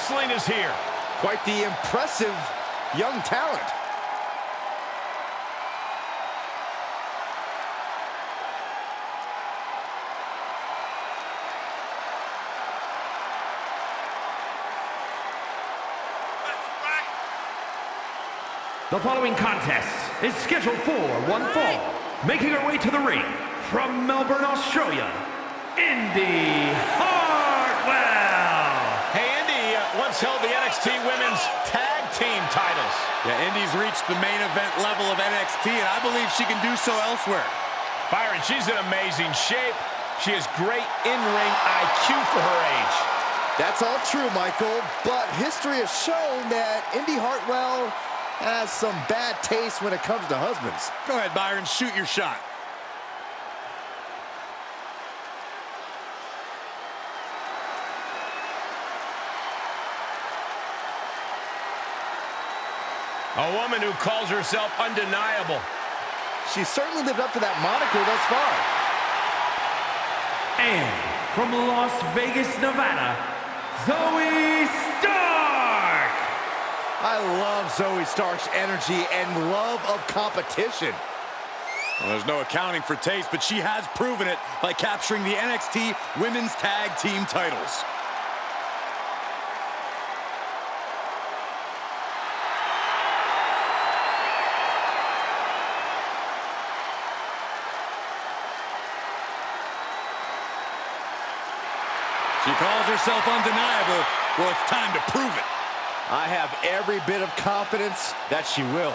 wrestling is here. Quite the impressive young talent. The following contest is scheduled for one fall. Making her way to the ring from Melbourne, Australia, Indy Hartwell. Hey, Indy once held the NXT Women's Tag Team titles. Yeah, Indy's reached the main event level of NXT, and I believe she can do so elsewhere. Byron, she's in amazing shape. She has great in-ring IQ for her age. That's all true, Michael, but history has shown that Indy Hartwell has some bad taste when it comes to husbands. Go ahead, Byron, shoot your shot. A woman who calls herself undeniable. She certainly lived up to that moniker thus far. And from Las Vegas, Nevada, Zoe Stark. I love Zoe Stark's energy and love of competition. Well, there's no accounting for taste, but she has proven it by capturing the NXT Women's Tag Team titles. She calls herself undeniable. Well, it's time to prove it. I have every bit of confidence that she will.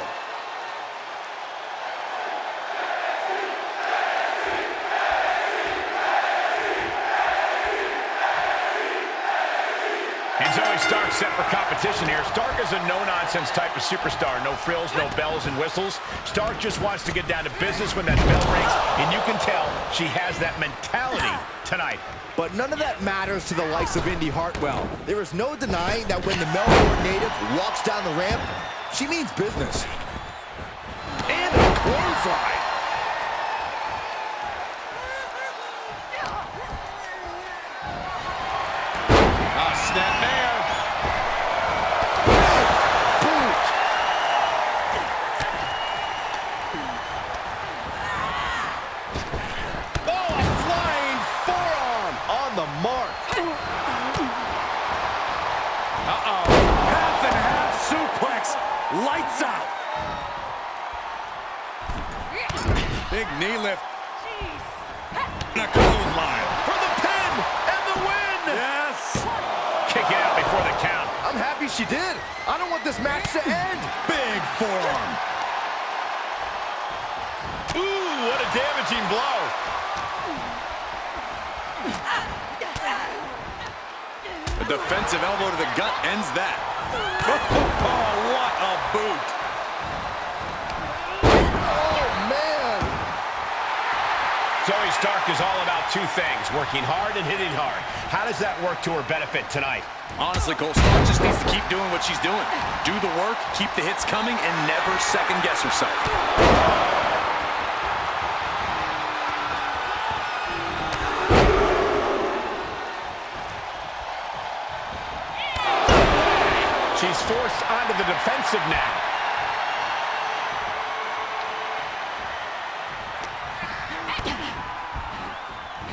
And Zoe Stark set for competition here. Stark is a no-nonsense type of superstar. No frills, no bells and whistles. Stark just wants to get down to business when that bell rings, and you can tell she has that mentality tonight. But none of that matters to the likes of Indy Hartwell. There is no denying that when the Melbourne native walks down the ramp, she means business. And a clothesline. Snap there. Boot. Oh, a flying forearm on the mark. Uh-oh. Half and half suplex. Lights out. Big knee lift. And a clothesline. For the pin and the win. Yes. Kick out before the count. I'm happy she did. I don't want this match to end. Big forearm. Ooh, what a damaging blow. A defensive elbow to the gut ends that. Oh, what a boot. Oh, man. Zoe Stark is all about two things, working hard and hitting hard. How does that work to her benefit tonight? Honestly, Cole, Stark just needs to keep doing what she's doing. Do the work, keep the hits coming, and never second-guess herself. She's forced onto the defensive now.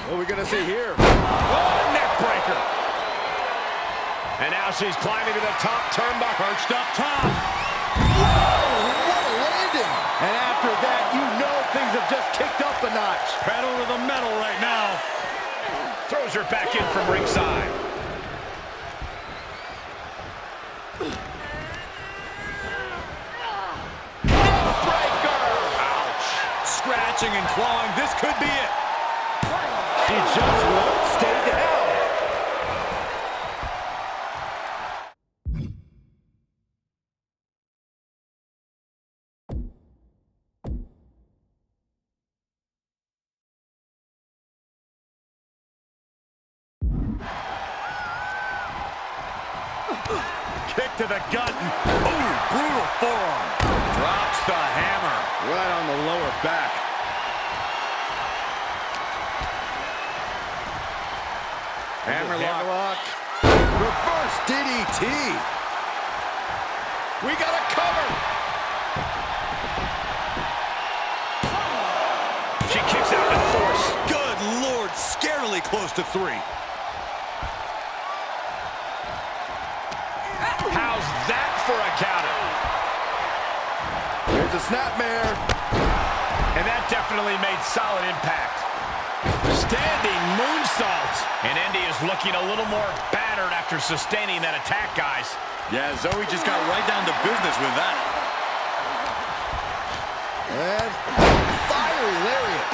What are we going to see here? Oh, neck breaker. And now she's climbing to the top turnbuckle. Perched up top. Whoa, what a landing. And after that, you know things have just kicked up a notch. Pedal to the metal right now. Throws her back in from ringside. Scratching and clawing. This could be it. She just won't stay down. Kick to the gut. Ooh, brutal forearm. Drops the hammer. Right on the lower back. Hammerlock. Reverse reverse DDT. We got a cover. She kicks out with force. Good Lord, scarily close to 3. How's that for a counter? Here's a snapmare. And that definitely made solid impact. Standing moonsault. And Indy is looking a little more battered after sustaining that attack, guys. Yeah, Zoe just got right down to business with that. And fiery lariat.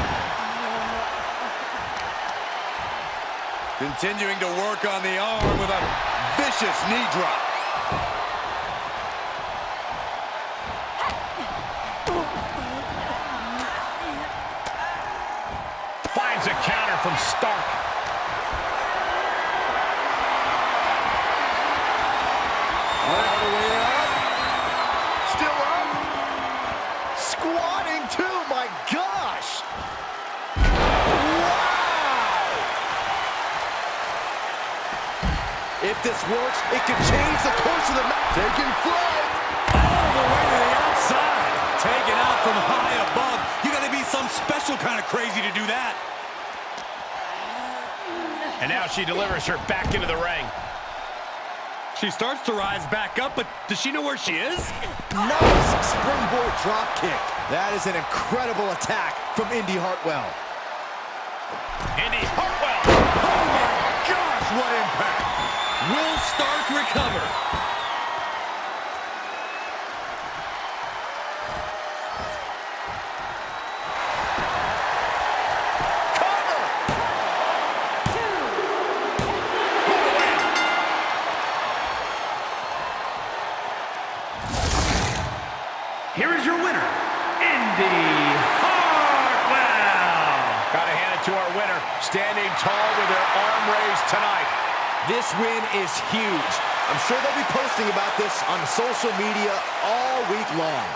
Continuing to work on the arm with a vicious knee drop. Finds a counter from Stark. All the way up. Still up. Squatting too, my gosh. Wow. If this works, it could change the course of the match. Taking flight. All the way to the outside. Taken out from high above. You gotta be some special kind of crazy to do that. And now she delivers her back into the ring. She starts to rise back up, but does she know where she is? Nice springboard drop kick. That is an incredible attack from Indy Hartwell. Indy Hartwell. Oh my gosh, what impact! Will Stark recover? Here is your winner, Indy Hartwell. Gotta hand it to our winner, standing tall with her arm raised tonight. This win is huge. I'm sure they'll be posting about this on social media all week long.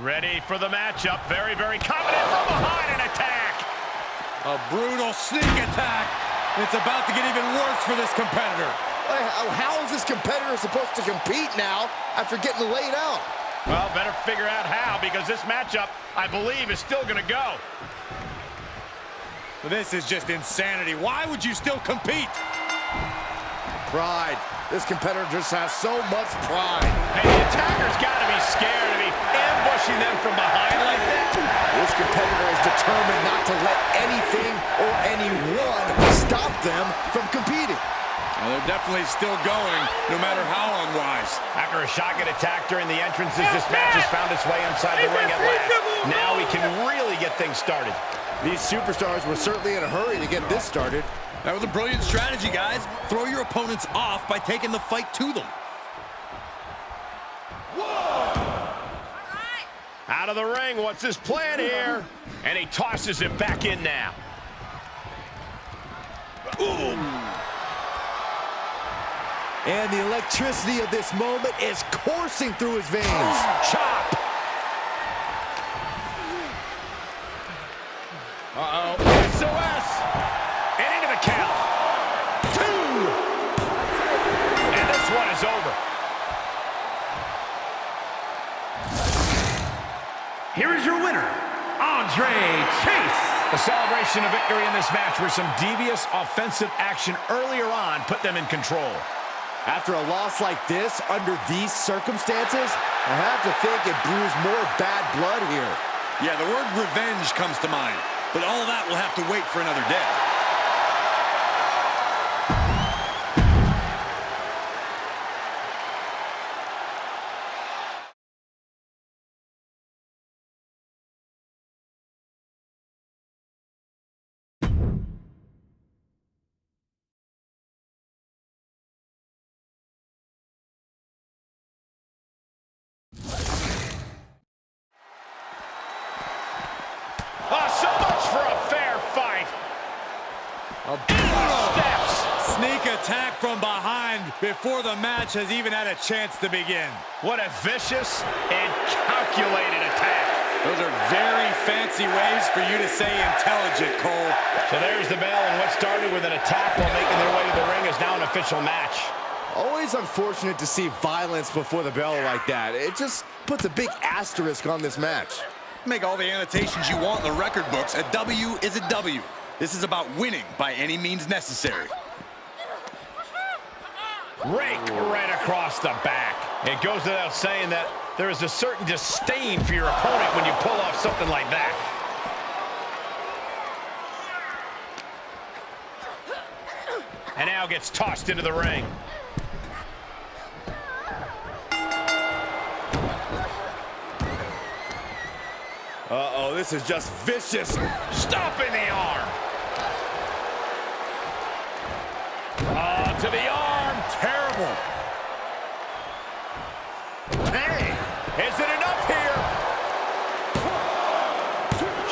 Ready for the matchup. Very, very confident from behind an attack. A brutal sneak attack. It's about to get even worse for this competitor. How is this competitor supposed to compete now after getting laid out? Well, better figure out how, because this matchup, I believe, is still going to go. This is just insanity. Why would you still compete? Pride. This competitor just has so much pride. Hey, the attacker's got to be scared to be ambushing them from behind like that. This competitor is determined not to let anything or anyone stop them from competing. Well, they're definitely still going, no matter how unwise. After a shotgun attack during the entrances, this match has found its way inside the ring at last. Now we can really get things started. These superstars were certainly in a hurry to get this started. That was a brilliant strategy, guys. Throw your opponents off by taking the fight to them. Out of the ring, what's his plan here? And he tosses it back in now. Ooh. And the electricity of this moment is coursing through his veins. Chop. Uh-oh. SOS. And into the count. 2. And this one is over. Here is your winner, Andre Chase. The celebration of victory in this match where some devious offensive action earlier on put them in control. After a loss like this, under these circumstances, I have to think it brews more bad blood here. Yeah, the word revenge comes to mind, but all that will have to wait for another day. Steps. Sneak attack from behind before the match has even had a chance to begin. What a vicious and calculated attack. Those are very fancy ways for you to say intelligent, Cole. So there's the bell, and what started with an attack while making their way to the ring is now an official match. Always unfortunate to see violence before the bell like that. It just puts a big asterisk on this match. Make all the annotations you want in the record books. A W is a W. This is about winning by any means necessary. Rake right across the back. It goes without saying that there is a certain disdain for your opponent when you pull off something like that. And now gets tossed into the ring. Uh-oh, this is just vicious. Stomping the arm. Oh, to the arm. Terrible. Hey, is it enough here?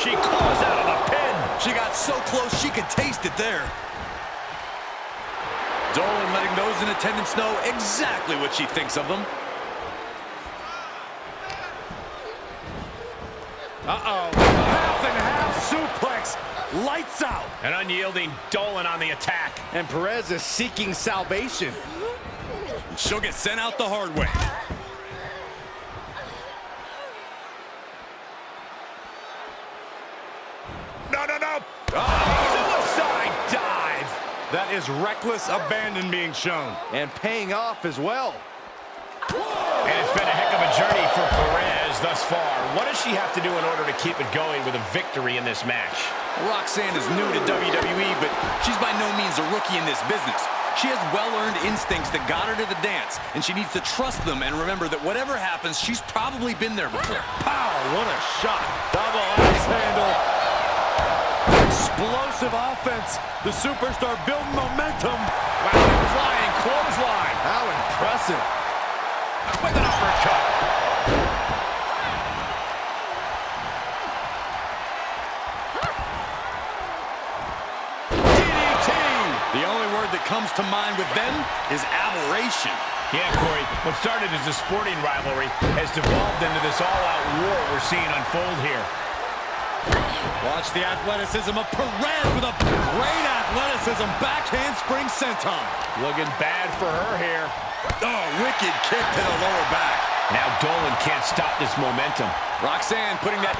She claws out of the pin. She got so close she could taste it there. Dolan letting those in attendance know exactly what she thinks of them. Uh-oh. Half and half suplex. Lights out. An unyielding Dolan on the attack. And Perez is seeking salvation. She'll get sent out the hard way. No, no, no. Suicide dive. That is reckless abandon being shown. And paying off as well. And it's been a heck of a journey for Perez thus far. What does she have to do in order to keep it going with a victory in this match? Roxanne is new to WWE, but she's by no means a rookie in this business. She has well-earned instincts that got her to the dance, and she needs to trust them and remember that whatever happens, she's probably been there before. Pow! What a shot. Double axe handle. Explosive offense. The superstar building momentum. Wow, flying clothesline. How impressive. With an uppercut. DDT. The only word that comes to mind with them is aberration. Yeah, Corey, what started as a sporting rivalry has devolved into this all-out war we're seeing unfold here. Watch the athleticism of Perez with a great athleticism backhand spring senton. Looking bad for her here. Oh, wicked kick to the lower back. Now Dolan can't stop this momentum. Roxanne putting that...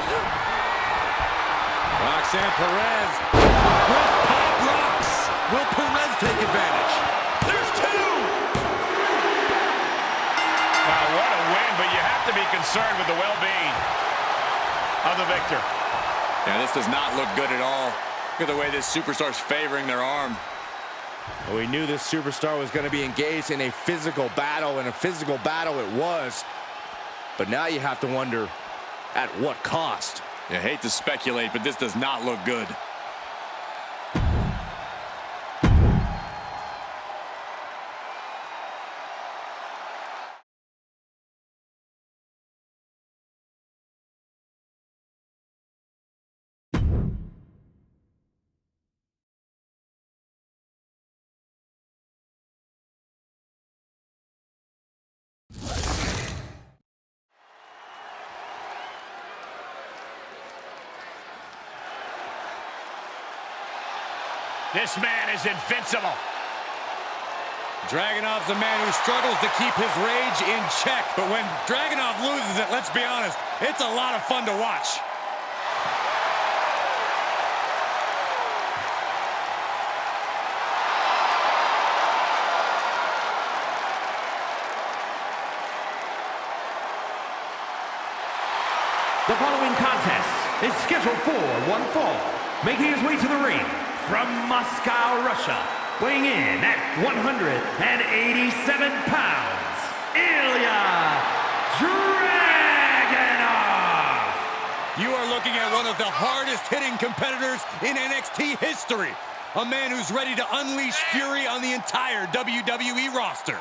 Roxanne Perez with pop rocks. Will Perez take advantage? There's two! Wow, what a win, but you have to be concerned with the well-being of the victor. Yeah, this does not look good at all. Look at the way this superstar's favoring their arm. Well, we knew this superstar was going to be engaged in a physical battle, and a physical battle it was. But now you have to wonder, at what cost? I hate to speculate, but this does not look good. This man is invincible. Dragunov's a man who struggles to keep his rage in check. But when Dragunov loses it, let's be honest, it's a lot of fun to watch. The following contest is scheduled for one fall. Making his way to the ring from Moscow, Russia, weighing in at 187 pounds, Ilya Dragunov. You are looking at one of the hardest-hitting competitors in NXT history. A man who's ready to unleash fury on the entire WWE roster.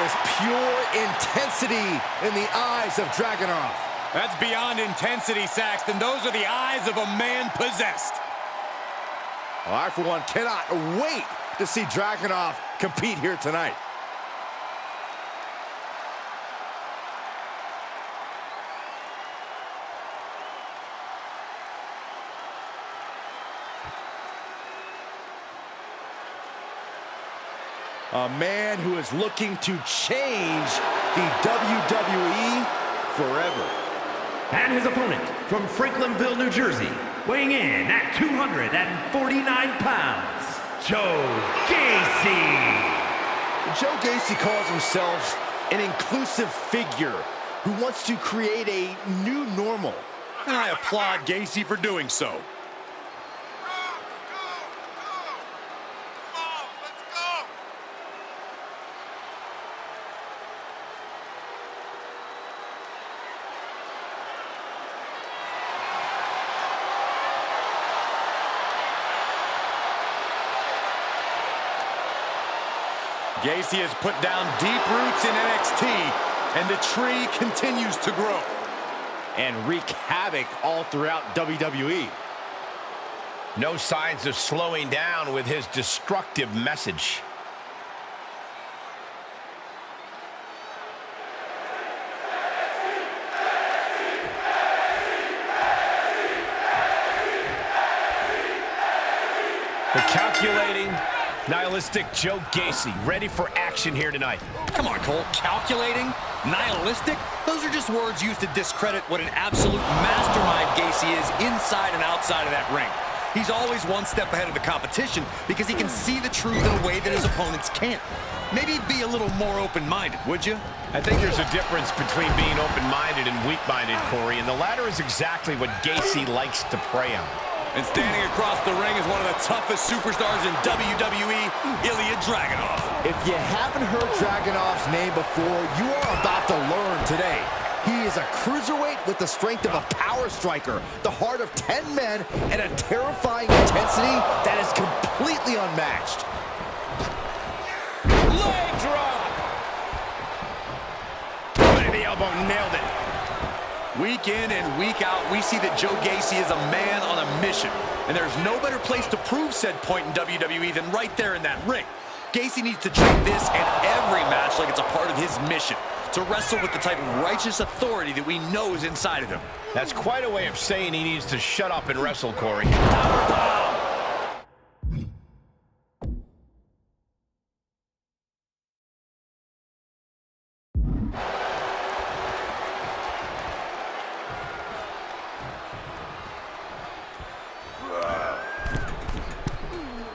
is pure intensity in the eyes of Dragunov. That's beyond intensity, Saxton. Those are the eyes of a man possessed. Well, I, for one, cannot wait to see Dragunov compete here tonight. A man who is looking to change the WWE forever. And his opponent from Franklinville, New Jersey, weighing in at 249 pounds, Joe Gacy. Joe Gacy calls himself an inclusive figure who wants to create a new normal. And I applaud Gacy for doing so. Gacy has put down deep roots in NXT, and the tree continues to grow. And wreak havoc all throughout WWE. No signs of slowing down with his destructive message. The calculating, nihilistic Joe Gacy, ready for action here tonight. Come on, Cole. Calculating? Nihilistic? Those are just words used to discredit what an absolute mastermind Gacy is inside and outside of that ring. He's always one step ahead of the competition because he can see the truth in a way that his opponents can't. Maybe be a little more open-minded, would you? I think there's a difference between being open-minded and weak-minded, Corey, and the latter is exactly what Gacy likes to prey on. And standing across the ring is one of the toughest superstars in WWE, Ilya Dragunov. If you haven't heard Dragunov's name before, you are about to learn today. He is a cruiserweight with the strength of a power striker, the heart of 10 men, and a terrifying intensity that is completely unmatched. Leg drop! Right in the elbow, nailed it. Week in and week out, we see that Joe Gacy is a man on a mission. And there's no better place to prove said point in WWE than right there in that ring. Gacy needs to treat this and every match like it's a part of his mission, to wrestle with the type of righteous authority that we know is inside of him. That's quite a way of saying he needs to shut up and wrestle, Corey.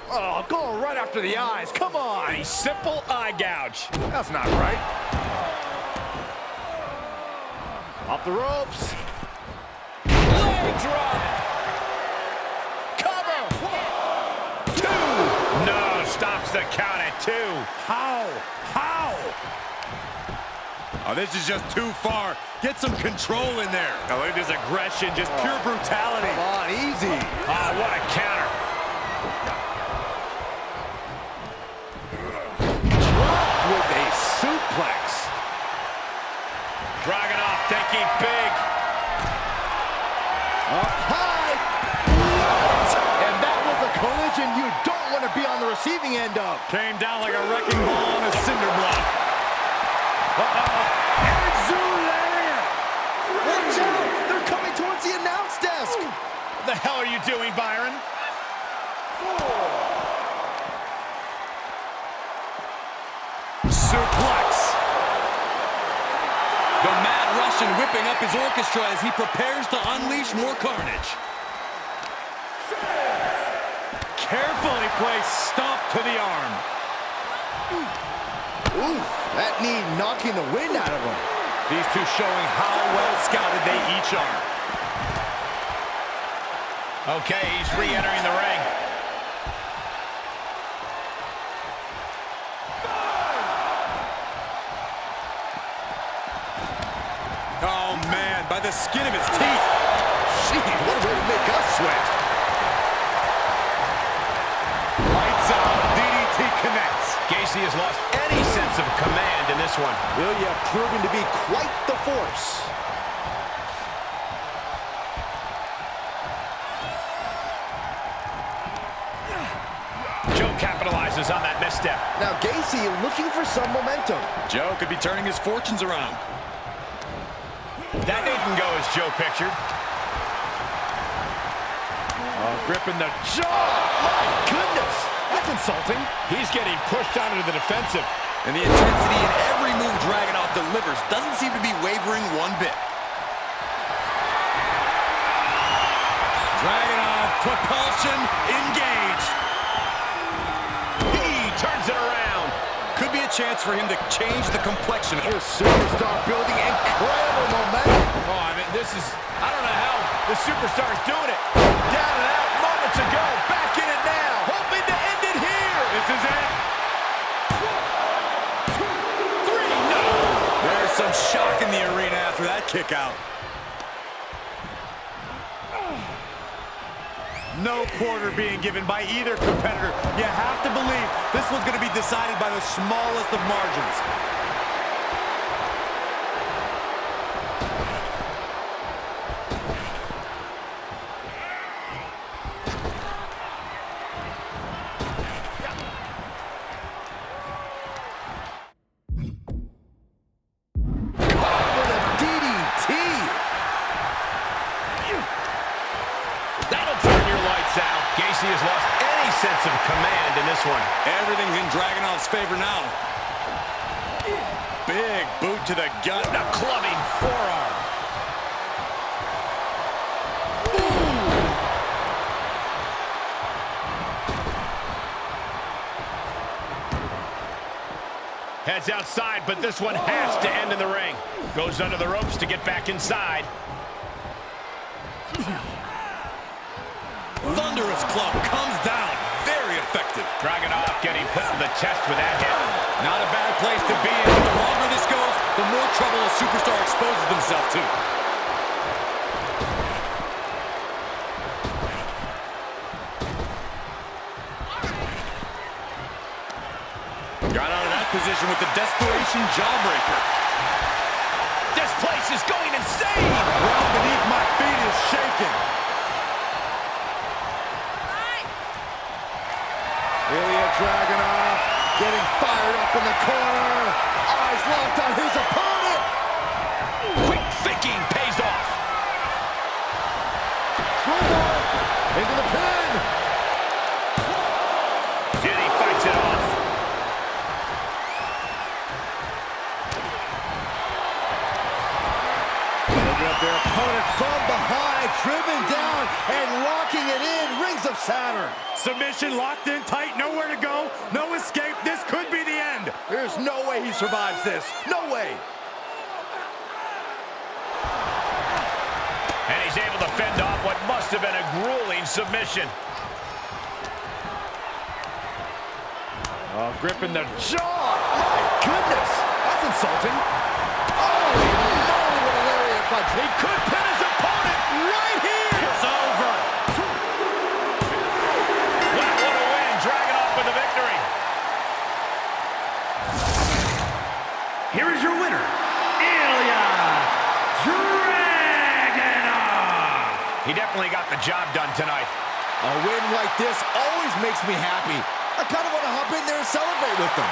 Oh, going right after the eyes. Come on. A simple eye gouge. That's not right. Off the ropes. Leg drop. Cover. 1, 2. No, stops the count at 2. How? Oh, this is just too far. Get some control in there. Oh, look at this aggression, just pure brutality. Come on, easy. Ah, what a counter. With a suplex. Dragunov thinking big. Up high. What? And that was a collision you don't want to be on the receiving end of. Came down like a wrecking ball on a cinder block. Watch out! They're coming towards the announce desk. What the hell are you doing, Byron? 4. Suplex. The Mad Russian whipping up his orchestra as he prepares to unleash more carnage. Carefully placed stomp to the arm. Ooh, that knee knocking the wind out of him. These two showing how well scouted they each are. Okay, he's re-entering the ring. Oh, man, by the skin of his teeth. Gee, what a way to make us sweat. Lights out, DDT connects. Gacy has lost any sense of command in this one. Ilya proving to be quite the force. Joe capitalizes on that misstep. Now Gacy looking for some momentum. Joe could be turning his fortunes around. That didn't go as Joe pictured. Oh, gripping the jaw. My goodness, that's insulting. He's getting pushed onto the defensive. And the intensity in every move Dragunov delivers doesn't seem to be wavering one bit. Dragunov, propulsion engaged. He turns it around. Could be a chance for him to change the complexion. Here's superstar building incredible momentum. Oh, I mean, this is, I don't know how the superstar is doing it. Down and out moments ago, back in it now, hoping to end it here. This is it. 3, no. There's some shock in the arena after that kick out. No quarter being given by either competitor. You have to believe this one's going to be decided by the smallest of margins. Gacy has lost any sense of command in this one. Everything's in Dragunov's favor now. Big boot to the gut. A clubbing forearm. Heads outside, but this one has to end in the ring. Goes under the ropes to get back inside. Thunderous club comes down. Very effective. Dragunov getting put to the chest with that hit. Not a bad place to be in. The longer this goes, the more trouble a superstar exposes himself to. Got out of that position with the desperation jawbreaker. This place is going insane. Ground beneath my feet is shaking. Ilya Dragunov getting fired up in the corner. Eyes locked on his opponent. Quick thinking pays off. Screwball into the pin. And he fights it off. Getting up their opponent from behind, driven down and locking it in. Rings of Saturn. Submission locked in tight, nowhere to go, no escape. This could be the end. There's no way he survives this. No way. And he's able to fend off what must have been a grueling submission. Oh, gripping the jaw. My goodness. That's insulting. Holy moly, what a lariat punch. He could pin his opponent right here. It's over. Wow, what a win. Dragunov with the victory. Here is your winner, Ilya Dragunov. He definitely got the job done tonight. A win like this always makes me happy. I kind of want to hop in there and celebrate with them.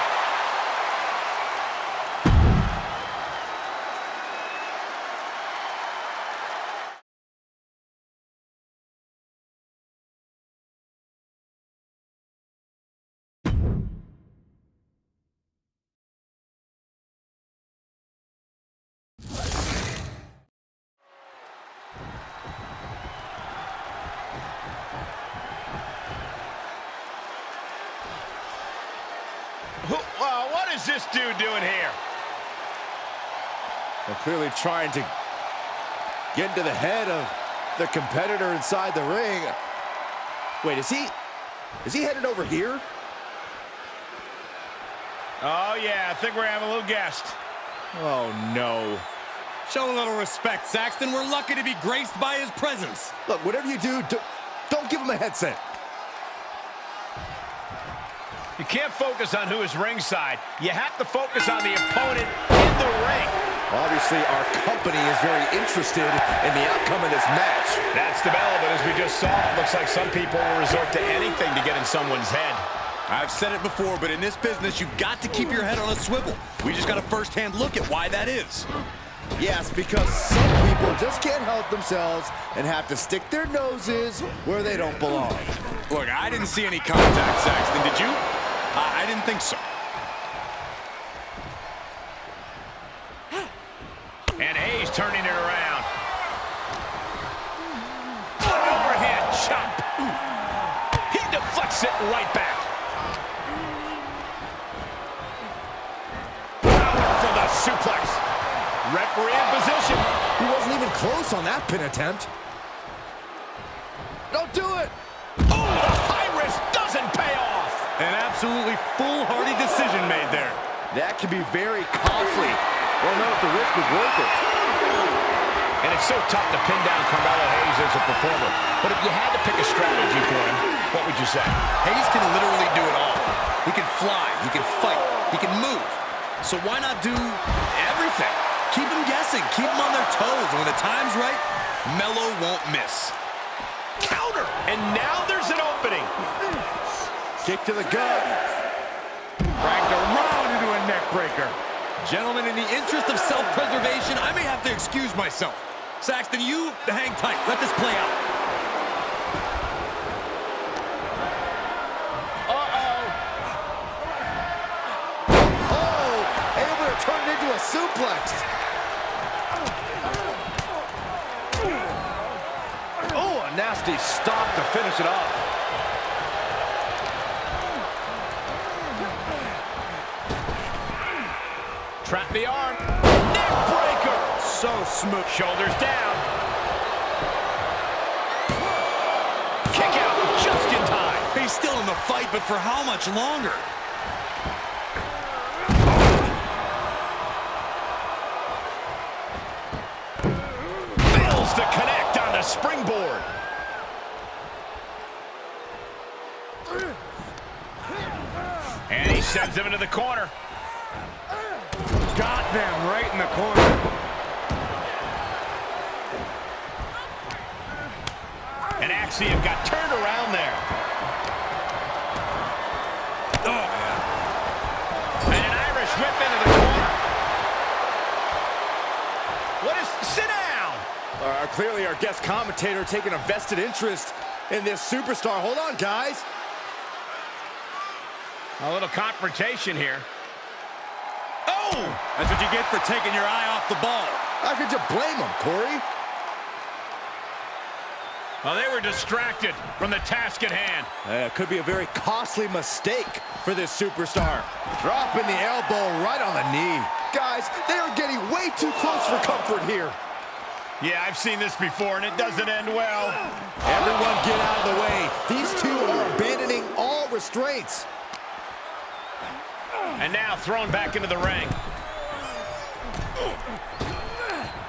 What is this dude doing here? They're clearly trying to get into the head of the competitor inside the ring. Wait, is he headed over here? Oh, yeah, I think we're having a little guest. Oh, no. Show a little respect, Saxton. We're lucky to be graced by his presence. Look, whatever you do, don't give him a headset. You can't focus on who is ringside. You have to focus on the opponent in the ring. Obviously, our company is very interested in the outcome of this match. That's the bell, but as we just saw, it looks like some people will resort to anything to get in someone's head. I've said it before, but in this business, you've got to keep your head on a swivel. We just got a first-hand look at why that is. Yes, because some people just can't help themselves and have to stick their noses where they don't belong. Look, I didn't see any contact, Saxton. Did you? I didn't think so. And Hayes turning it around. Overhand chop. He deflects it right back. Power for the suplex. Referee in position. He wasn't even close on that pin attempt. Don't do it. Oh, the high risk doesn't pay off. An absolutely foolhardy decision made there. That can be very costly. Don't know if the risk was worth it. And it's so tough to pin down Carmelo Hayes as a performer. But if you had to pick a strategy for him, what would you say? Hayes can literally do it all. He can fly, he can fight, he can move. So why not do everything? Keep them guessing, keep them on their toes. And when the time's right, Melo won't miss. Counter! And now there's an opening. Kick to the gut. Dragged around into a neck breaker. Gentlemen, in the interest of self-preservation, I may have to excuse myself. Saxton, you hang tight. Let this play out. Oh, able to turn it into a suplex. Oh, a nasty stop to finish it off. Trap the arm. Neck breaker. So smooth. Shoulders down. Kick out just in time. He's still in the fight, but for how much longer? Fails to connect on the springboard. And he sends him into the corner. Got them right in the corner. And Axiom got turned around there. Oh, man. And an Irish whip into the corner. What is... Sit down! Clearly our guest commentator taking a vested interest in this superstar. Hold on, guys. A little confrontation here. Oh! That's what you get for taking your eye off the ball. How could you blame him, Corey? Well, they were distracted from the task at hand. It could be a very costly mistake for this superstar. Dropping the elbow right on the knee. Guys, they are getting way too close for comfort here. Yeah, I've seen this before, and it doesn't end well. Everyone get out of the way. These two are abandoning all restraints. And now thrown back into the ring.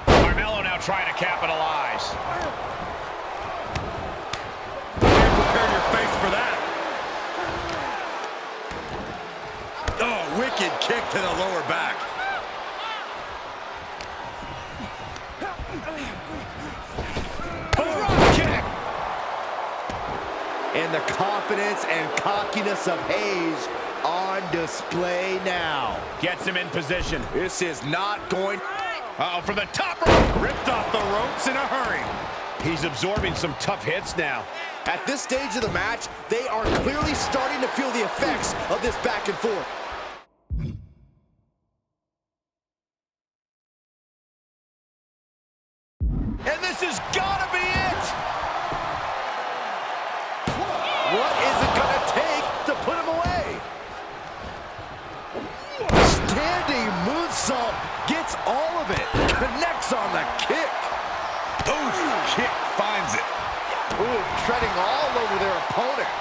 Carmelo now trying to capitalize. Prepare your face for that. Oh, wicked kick to the lower back. Drop kick. And the confidence and cockiness of Hayes on display now. Gets him in position. This is not going... Uh-oh, from the top rope. Ripped off the ropes in a hurry. He's absorbing some tough hits now. At this stage of the match, they are clearly starting to feel the effects of this back and forth. And this has got to be it. What is it going to take to put him away? Standing moonsault gets all of it. Connects on the kick. Oof, kick finds it. Ooh, treading all over their opponent.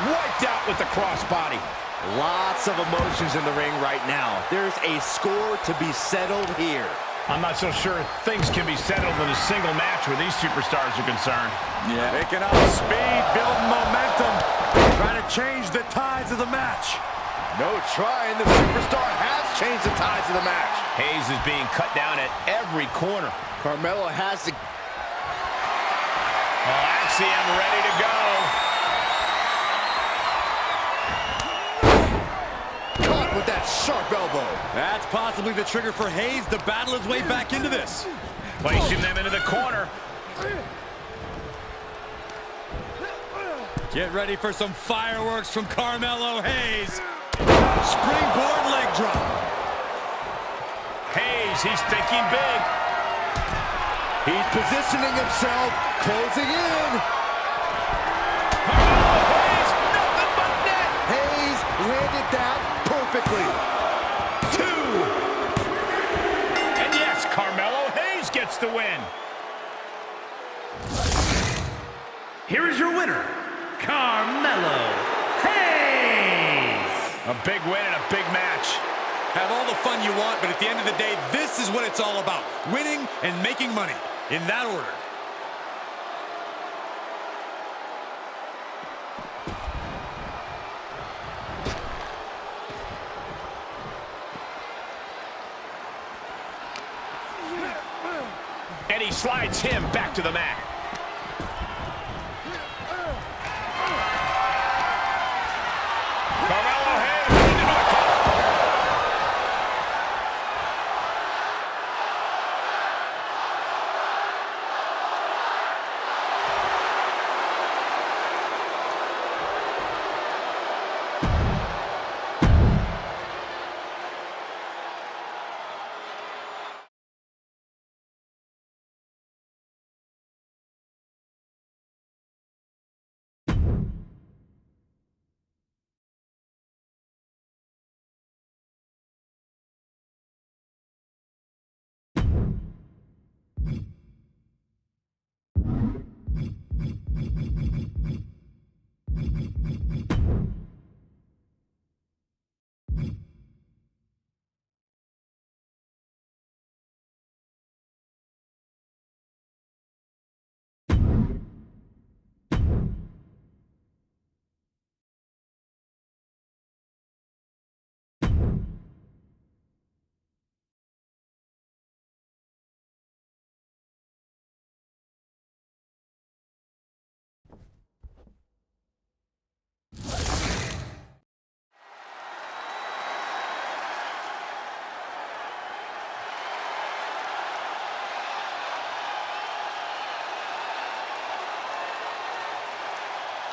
Wiped out with the crossbody. Lots of emotions in the ring right now. There's a score to be settled here. I'm not so sure things can be settled in a single match where these superstars are concerned. Yeah. Picking up speed, building momentum, trying to change the tides of the match. No trying. The superstar has changed the tides of the match. Hayes is being cut down at every corner. Carmelo has to... Axiom ready to go. Caught with that sharp elbow. That's possibly the trigger for Hayes to battle his way back into this. Placing them into the corner. Get ready for some fireworks from Carmelo Hayes. Springboard leg drop. Hayes, he's thinking big. He's positioning himself, closing in. Hayes, nothing but net. Hayes landed that perfectly. 2. And yes, Carmelo Hayes gets the win. Here is your winner, Carmelo Hayes. A big win and a big match. Have all the fun you want, but at the end of the day, this is what it's all about. Winning and making money. In that order. And he slides him back to the mat. Carmelo Hayes into the cover.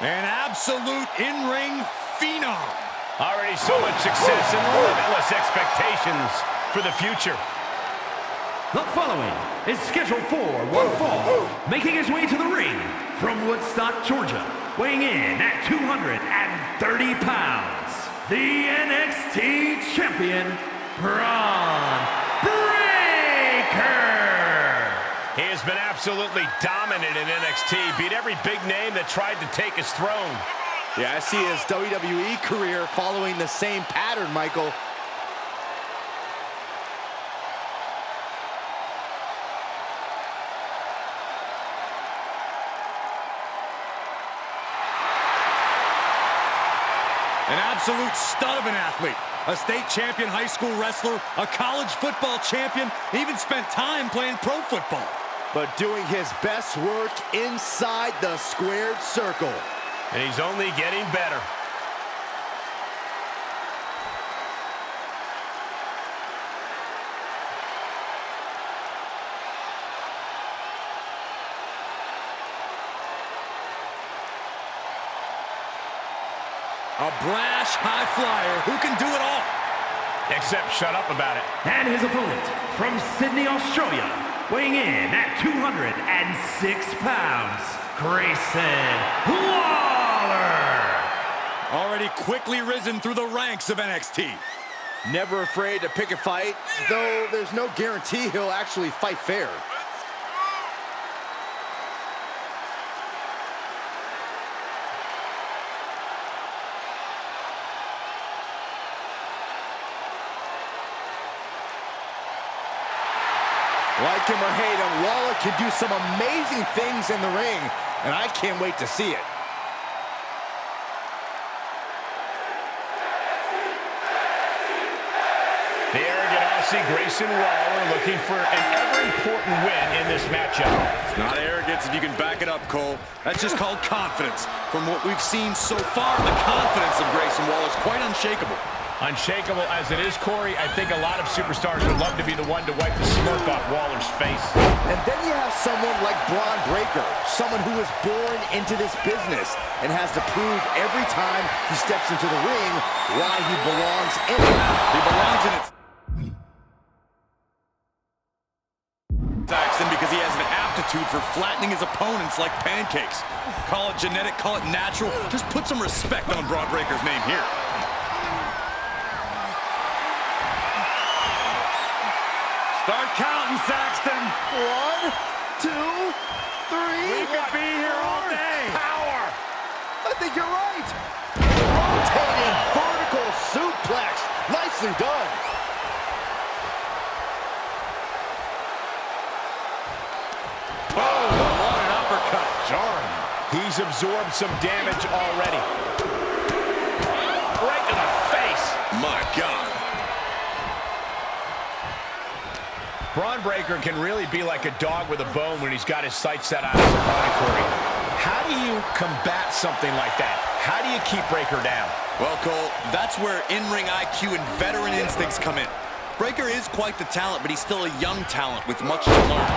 An absolute in-ring phenom. Already so much success and limitless expectations for the future. The following is scheduled for one fall, making his way to the ring from Woodstock, Georgia, weighing in at 230 pounds, the NXT Champion, Bron Breaker. He has been absolutely dominant in NXT, beat every big name that tried to take his throne. Yeah, I see his WWE career following the same pattern, Michael. An absolute stud of an athlete. A state champion high school wrestler, a college football champion, even spent time playing pro football. But doing his best work inside the squared circle. And he's only getting better. A brash high flyer who can do it all. Except shut up about it. And his opponent from Sydney, Australia, weighing in at 206 pounds, Grayson Waller. Already quickly risen through the ranks of NXT. Never afraid to pick a fight, though there's no guarantee he'll actually fight fair. Like him or hate him, Waller can do some amazing things in the ring, and I can't wait to see it. The arrogant Aussie Grayson Waller looking for an ever-important win in this matchup. It's not arrogance if you can back it up, Cole. That's just called confidence. From what we've seen so far, the confidence of Grayson Waller is quite unshakable. Unshakable as it is, Corey, I think a lot of superstars would love to be the one to wipe the smirk off Waller's face. And then you have someone like Bron Breaker, someone who was born into this business and has to prove every time he steps into the ring why he belongs in it. He belongs in it. Saxton, because he has an aptitude for flattening his opponents like pancakes. Call it genetic, call it natural. Just put some respect on Bron Breaker's name here. Start counting, Saxton. 1, 2, 3. We could be here all day. Power. I think you're right. Rotating vertical suplex. Nicely done. Oh, what an uppercut. Jarring. He's absorbed some damage already. Right to the face. My God. Bron Breaker can really be like a dog with a bone when he's got his sights set on his opponent, Corey. How do you combat something like that? How do you keep Breaker down? Well, Cole, that's where in-ring IQ and veteran instincts come in. Breaker is quite the talent, but he's still a young talent with much to learn.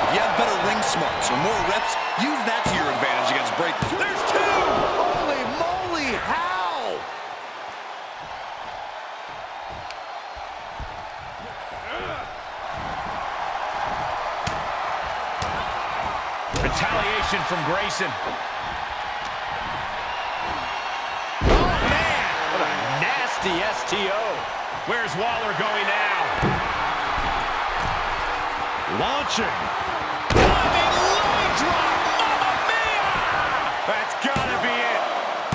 If you have better ring smarts or more reps, use that to your advantage against Breaker. There's two! Holy moly, how? Retaliation from Grayson. Oh, man! What a nasty STO. Where's Waller going now? Launching. Diving leg drop! Mamma mia! That's gotta be it.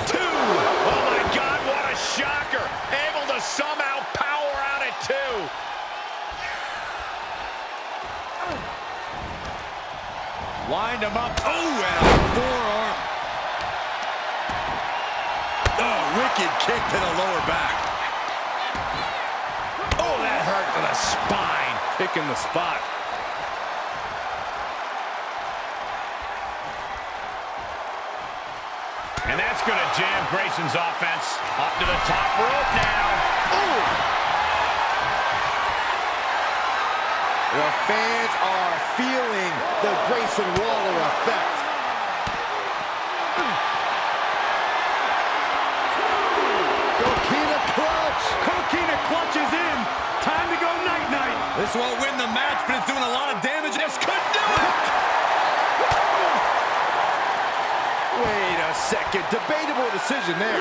2! Oh, my God, what a shocker! Able to somehow power out at 2. Wind him up. Oh, and a forearm. Oh, wicked kick to the lower back. Oh, that hurt to the spine. Picking the spot. And that's going to jam Grayson's offense. Up to the top rope now. Ooh! The fans are feeling the Grayson Waller effect. Coquina clutch. Coquina clutch is in. Time to go night-night. This won't win the match, but it's doing a lot of damage. This could do it. Wait a second. Debatable decision there.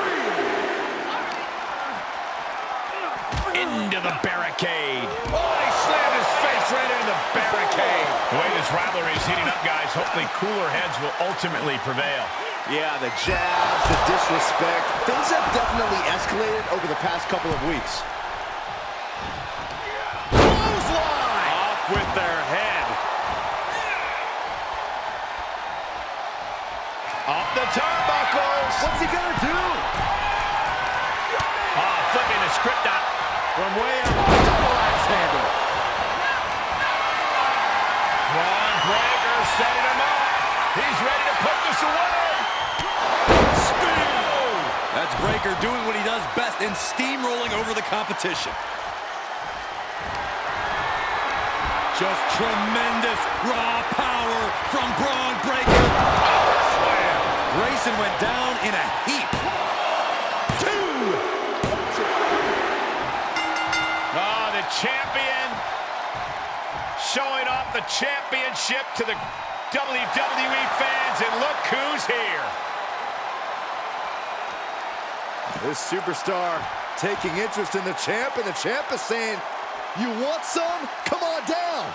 Into the barricade. Oh, he slammed his face right into the barricade. The way this rivalry is heating up, guys, hopefully cooler heads will ultimately prevail. Yeah, the jabs, the disrespect. Things have definitely escalated over the past couple of weeks. Clothesline! Off with their head. Up the turnbuckles. What's he gonna do? Oh, flipping the script out. From way up. Double axe handle. Bron Breaker setting him up. He's ready to put this away. Spear! That's Breaker doing what he does best in steamrolling over the competition. Just tremendous raw power from Bron Breaker. Oh, slam! Grayson went down in a heap. 2! Oh, the champion showing off the championship to the WWE fans, and look who's here. This superstar taking interest in the champ, and the champ is saying, "You want some? Come on down."